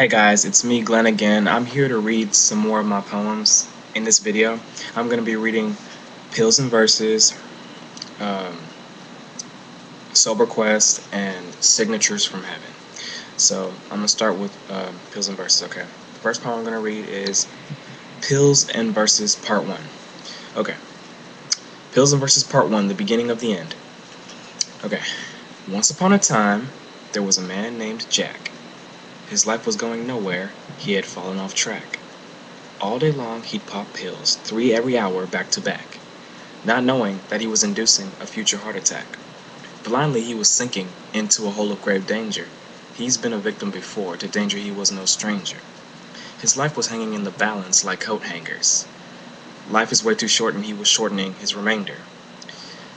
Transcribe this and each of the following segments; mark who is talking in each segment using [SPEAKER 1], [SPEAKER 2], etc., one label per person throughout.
[SPEAKER 1] Hey guys, it's me Glenn again. I'm here to read some more of my poems in this video. I'm going to be reading Pills and Verses, um, Sober Quest, and Signatures from Heaven. So I'm going to start with Pills and Verses, okay? The first poem I'm going to read is Pills and Verses Part 1. Okay. Pills and Verses Part 1, the beginning of the end. Okay. Once upon a time, there was a man named Jack. His life was going nowhere. He had fallen off track. All day long he'd pop pills, 3 every hour back to back, not knowing that he was inducing a future heart attack. Blindly he was sinking into a hole of grave danger. He's been a victim before, to danger he was no stranger. His life was hanging in the balance like coat hangers. Life is way too short and he was shortening his remainder.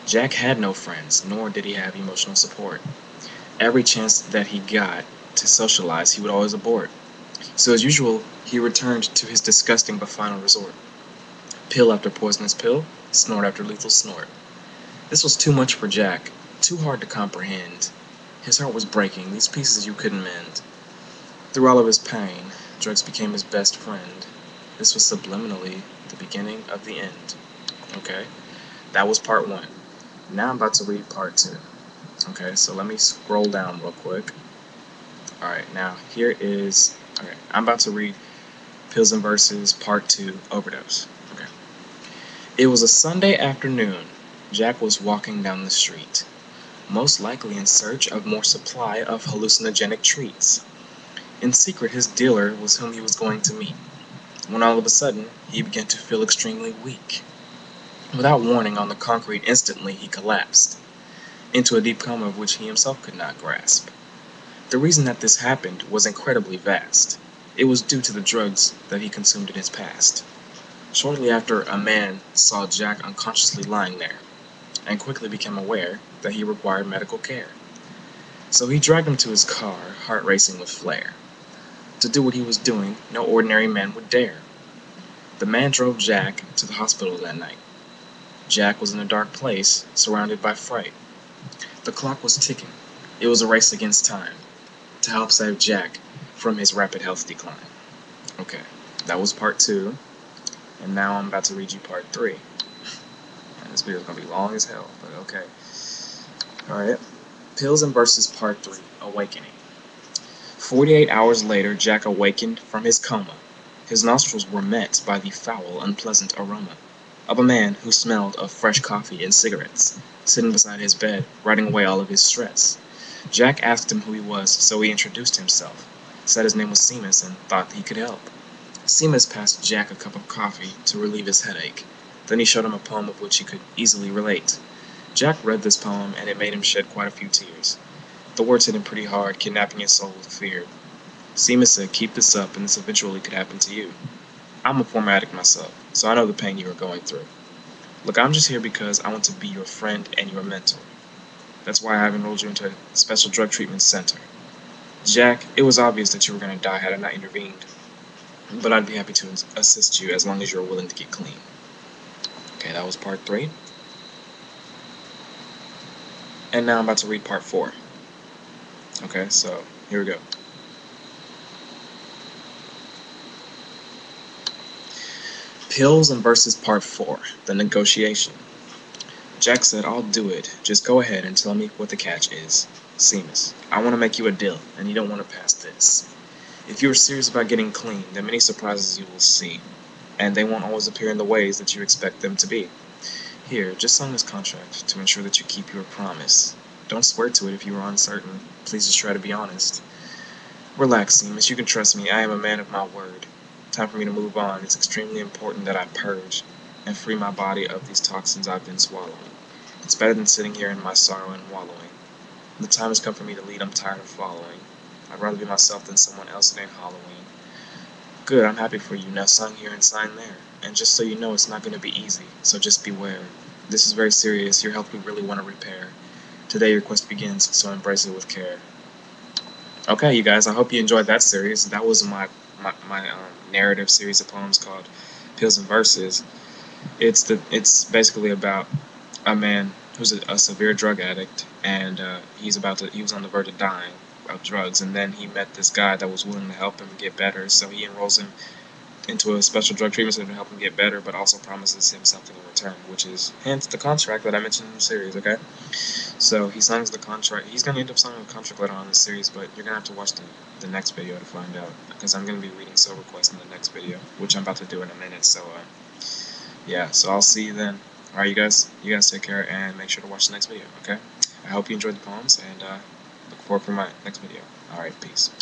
[SPEAKER 1] Jack had no friends, nor did he have emotional support. Every chance that he got to socialize he would always abort. So as usual, he returned to his disgusting but final resort. Pill after poisonous pill, snort after lethal snort. This was too much for Jack, too hard to comprehend. His heart was breaking, these pieces you couldn't mend. Through all of his pain, drugs became his best friend. This was subliminally the beginning of the end. Okay, that was part 1. Now I'm about to read part 2. Okay, so let me scroll down real quick. Alright, now here is... Okay, I'm about to read Pills and Verses Part 2, Overdose. Okay. It was a Sunday afternoon. Jack was walking down the street, most likely in search of more supply of hallucinogenic treats. In secret, his dealer was whom he was going to meet, when all of a sudden, he began to feel extremely weak. Without warning, on the concrete, instantly he collapsed into a deep coma of which he himself could not grasp. The reason that this happened was incredibly vast. It was due to the drugs that he consumed in his past. Shortly after, a man saw Jack unconsciously lying there, and quickly became aware that he required medical care. So he dragged him to his car, heart racing with flair. To do what he was doing, no ordinary man would dare. The man drove Jack to the hospital that night. Jack was in a dark place, surrounded by fright. The clock was ticking. It was a race against time, to help save Jack from his rapid health decline. Okay, that was part 2, and now I'm about to read you part 3. And this video is going to be long as hell, but okay. Alright, Pills and Verses Part 3, Awakening. 48 hours later, Jack awakened from his coma. His nostrils were met by the foul, unpleasant aroma of a man who smelled of fresh coffee and cigarettes, sitting beside his bed, writing away all of his stress. Jack asked him who he was, so he introduced himself, said his name was Seamus, and thought he could help. Seamus passed Jack a cup of coffee to relieve his headache. Then he showed him a poem of which he could easily relate. Jack read this poem, and it made him shed quite a few tears. The words hit him pretty hard, kidnapping his soul with fear. Seamus said, "Keep this up, and this eventually could happen to you. I'm a former addict myself, so I know the pain you are going through. Look, I'm just here because I want to be your friend and your mentor. That's why I have enrolled you into a special drug treatment center. Jack, it was obvious that you were going to die had I not intervened, but I'd be happy to assist you as long as you're willing to get clean." Okay, that was part 3. And now I'm about to read part 4. Okay, so here we go. Pills and Verses Part 4, The Negotiation. Jack said, "I'll do it. Just go ahead and tell me what the catch is." Seamus, "I want to make you a deal, and you don't want to pass this. If you are serious about getting clean, there are many surprises you will see, and they won't always appear in the ways that you expect them to be. Here, just sign this contract to ensure that you keep your promise. Don't swear to it if you are uncertain. Please just try to be honest. Relax, Seamus. You can trust me. I am a man of my word. Time for me to move on. It's extremely important that I purge and free my body of these toxins I've been swallowing. It's better than sitting here in my sorrow and wallowing. The time has come for me to lead. I'm tired of following. I'd rather be myself than someone else. It ain't Halloween. Good, I'm happy for you. Now sign here and sign there. And just so you know, it's not going to be easy, so just beware. This is very serious. Your health we really want to repair. Today your quest begins, so embrace it with care." Okay, you guys, I hope you enjoyed that series. That was my narrative series of poems called Pills and Verses. It's basically about a man who's a severe drug addict, and he was on the verge of dying, of drugs, and then he met this guy that was willing to help him get better, so he enrolls him into a special drug treatment center to help him get better, but also promises him something in return, which is hence the contract that I mentioned in the series, okay? So he signs the contract. He's going to end up signing a contract later on in the series, but you're going to have to watch the next video to find out, because I'm going to be reading Sober Quest in the next video, which I'm about to do in a minute, so yeah, so I'll see you then. Alright, you guys take care, and make sure to watch the next video, okay? I hope you enjoyed the poems, and look forward for my next video. Alright, peace.